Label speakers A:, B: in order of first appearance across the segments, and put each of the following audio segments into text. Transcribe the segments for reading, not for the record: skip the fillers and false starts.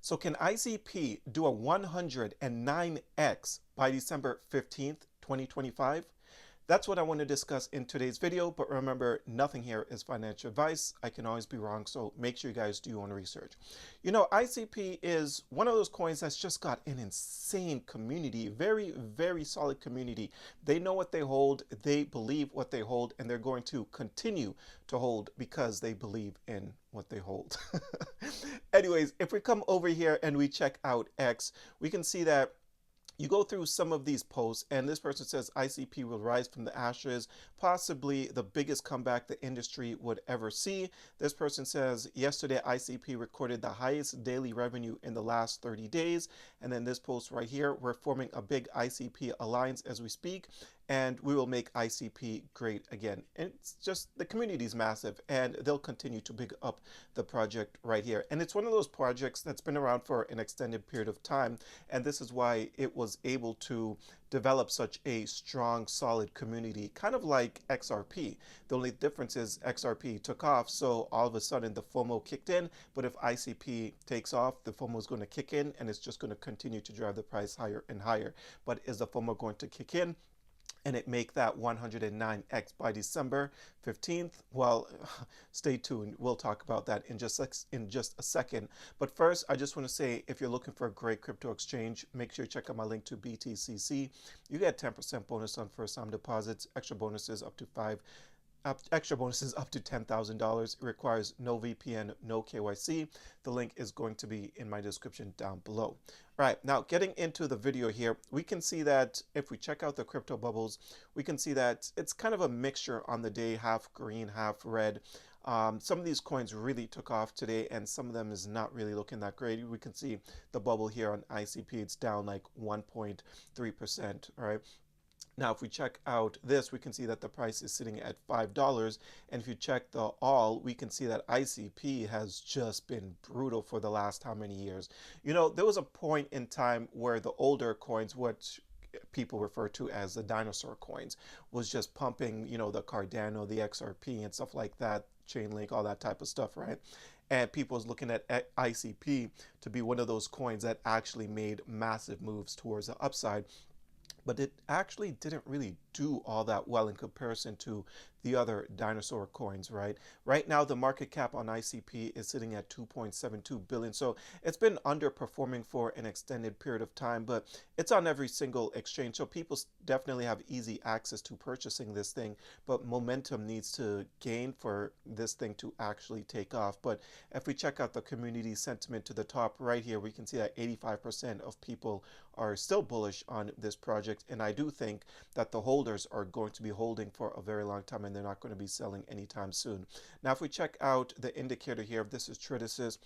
A: So can ICP do a 109x by December 15th, 2025? That's what I want to discuss in today's video, but remember, nothing here is financial advice. I can always be wrong, so make sure you guys do your own research. You know, ICP is one of those coins that's just got an insane community, very, very solid community. They know what they hold, they believe what they hold, and they're going to continue to hold because they believe in what they hold. Anyways, if we come over here and we check out X, we can see that you go through some of these posts, and this person says ICP will rise from the ashes, possibly the biggest comeback the industry would ever see. This person says yesterday ICP recorded the highest daily revenue in the last 30 days. And then this post right here, we're forming a big ICP alliance as we speak, and we will make ICP great again. And it's just, the community is massive, and they'll continue to big up the project right here. And it's one of those projects that's been around for an extended period of time, and this is why it was able to develop such a strong, solid community, kind of like XRP. The only difference is XRP took off, so all of a sudden the FOMO kicked in, but if ICP takes off, the FOMO is going to kick in, and it's just going to continue to drive the price higher and higher. But is the FOMO going to kick in and it make that 109x by December 15th? Well, stay tuned. We'll talk about that in just a second. But first, I just want to say, if you're looking for a great crypto exchange, make sure you check out my link to BTCC. You get 10% bonus on first-time deposits, extra bonuses up to $10,000. It requires no VPN, no KYC. The link is going to be in my description down below. All right, now getting into the video here, we can see that if we check out the crypto bubbles, we can see that it's kind of a mixture on the day, half green, half red. Some of these coins really took off today, and some of them is not really looking that great. We can see the bubble here on ICP, it's down like 1.3%, all right? Now, if we check out this, we can see that the price is sitting at $5. And if you check the all, we can see that ICP has just been brutal for the last how many years? You know, there was a point in time where the older coins, which people refer to as the dinosaur coins, was just pumping, you know, the Cardano, the XRP and stuff like that, Chainlink, all that type of stuff, right? And people was looking at ICP to be one of those coins that actually made massive moves towards the upside. But it actually didn't really do all that well in comparison to the other dinosaur coins, right? Right now, the market cap on ICP is sitting at 2.72 billion. So it's been underperforming for an extended period of time, but it's on every single exchange. So people definitely have easy access to purchasing this thing, but momentum needs to gain for this thing to actually take off. But if we check out the community sentiment to the top right here, we can see that 85% of people are still bullish on this project. And I do think that the holders are going to be holding for a very long time, and they're not going to be selling anytime soon. Now, if we check out the indicator here, this is Tradicis.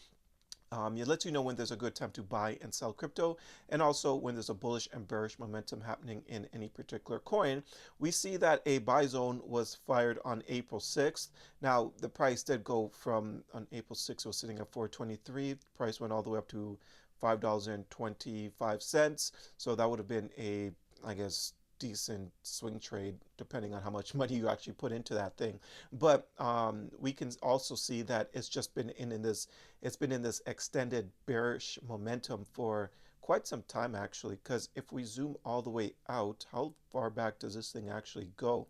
A: It lets you know when there's a good time to buy and sell crypto, and also when there's a bullish and bearish momentum happening in any particular coin. We see that a buy zone was fired on April 6th. Now, the price did go from, on April 6th, it was sitting at 423. Price went all the way up to $5.25. So that would have been a, I guess, decent swing trade depending on how much money you actually put into that thing. But we can also see that it's just been in this extended bearish momentum for quite some time, actually, because if we zoom all the way out, how far back does this thing actually go?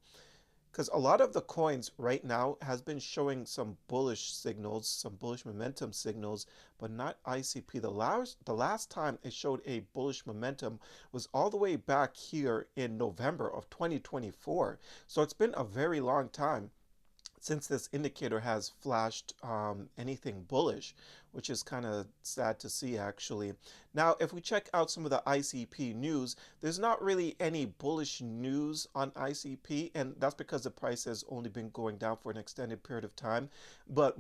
A: Because a lot of the coins right now has been showing some bullish signals, some bullish momentum signals, but not ICP. The last time it showed a bullish momentum was all the way back here in November of 2024. So it's been a very long time since this indicator has flashed anything bullish, which is kind of sad to see, actually. Now, if we check out some of the ICP news, there's not really any bullish news on ICP, and that's because the price has only been going down for an extended period of time. But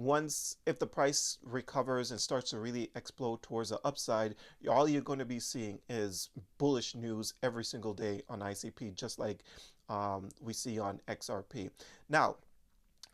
A: if the price recovers and starts to really explode towards the upside, all you're going to be seeing is bullish news every single day on ICP, just like we see on XRP. Now,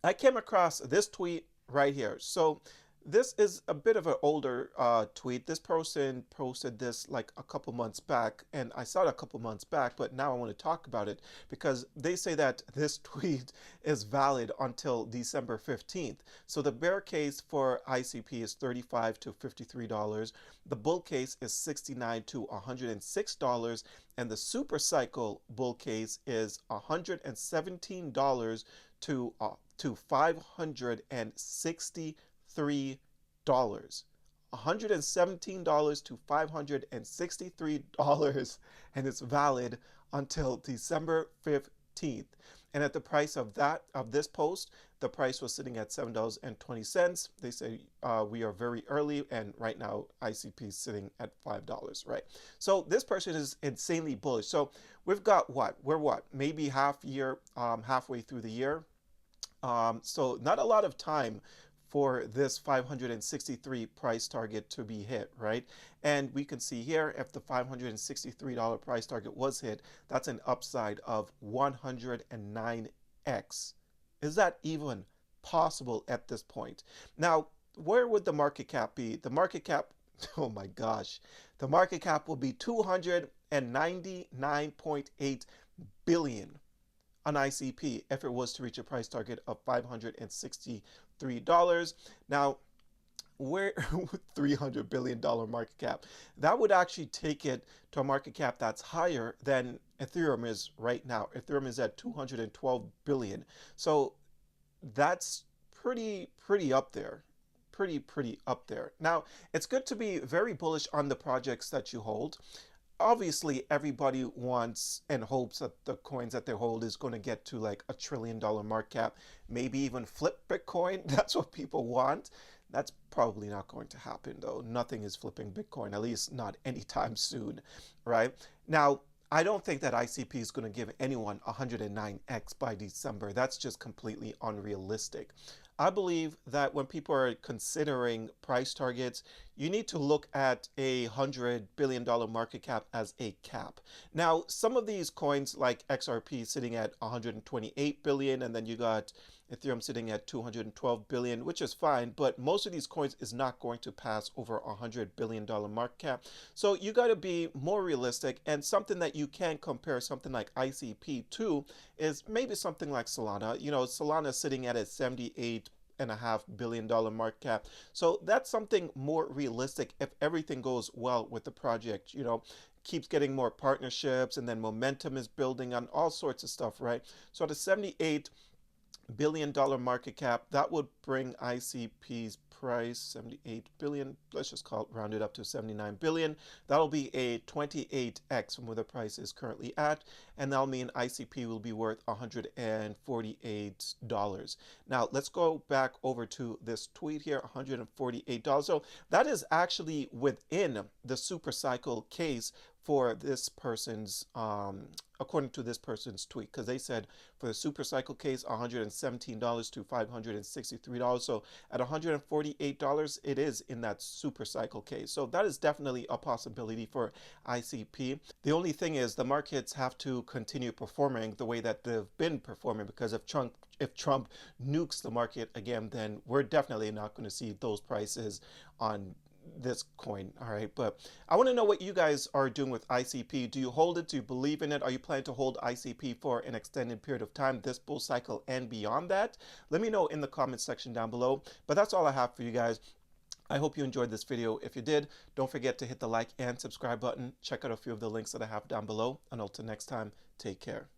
A: I came across this tweet right here. So This is a bit of an older tweet. This person posted this like a couple months back, and I saw it a couple months back, but now I want to talk about it because they say that this tweet is valid until December 15th. So the bear case for ICP is $35 to $53. The bull case is $69 to $106, and the super cycle bull case is $117 to $563. $117 to $563, and it's valid until December 15th. And at the price of this post, the price was sitting at $7.20. They say we are very early, and right now ICP is sitting at $5, right? So this person is insanely bullish. So we've got what? We're what? Maybe halfway through the year. So not a lot of time for this 563 price target to be hit, right? And we can see here, if the $563 price target was hit, that's an upside of 109x. Is that even possible at this point? Now, where would the market cap be? The market cap, oh my gosh, the market cap will be 299.8 billion on ICP if it was to reach a price target of $563. Now, where $300 billion market cap, that would actually take it to a market cap that's higher than Ethereum is right now. Ethereum is at 212 billion. So that's pretty up there. Pretty up there. Now, it's good to be very bullish on the projects that you hold. Obviously, everybody wants and hopes that the coins that they hold is going to get to like $1 trillion market cap, maybe even flip Bitcoin. That's what people want. That's probably not going to happen, though. Nothing is flipping Bitcoin, at least not anytime soon, right? Now, I don't think that ICP is going to give anyone 109x by December. That's just completely unrealistic. I believe that when people are considering price targets, you need to look at $100 billion market cap as a cap. Now, some of these coins like XRP sitting at 128 billion, and then you got Ethereum sitting at 212 billion, which is fine, but most of these coins is not going to pass over $100 billion market cap. So you got to be more realistic, and something that you can compare something like ICP to is maybe something like Solana. You know, Solana is sitting at a $78.5 billion market cap. So that's something more realistic if everything goes well with the project, you know, keeps getting more partnerships, and then momentum is building on all sorts of stuff, right? So at a $78 billion market cap, that would bring ICP's price 78 billion, let's just call it, round it up to 79 billion. That'll be a 28x from where the price is currently at, and that'll mean ICP will be worth $148. Now let's go back over to this tweet here, $148. So that is actually within the super cycle case for this person's according to this person's tweet, because they said for the super cycle case $117 to $563. So at $148 it is in that super cycle case. So that is definitely a possibility for ICP. The only thing is the markets have to continue performing the way that they've been performing, because if Trump nukes the market again, then we're definitely not going to see those prices on this coin. All right, but I want to know what you guys are doing with ICP. Do you hold it? Do you believe in it? Are you planning to hold ICP for an extended period of time, this bull cycle and beyond that? Let me know in the comments section down below. But that's all I have for you guys. I hope you enjoyed this video. If you did, don't forget to hit the like and subscribe button. Check out a few of the links that I have down below. And until next time, take care.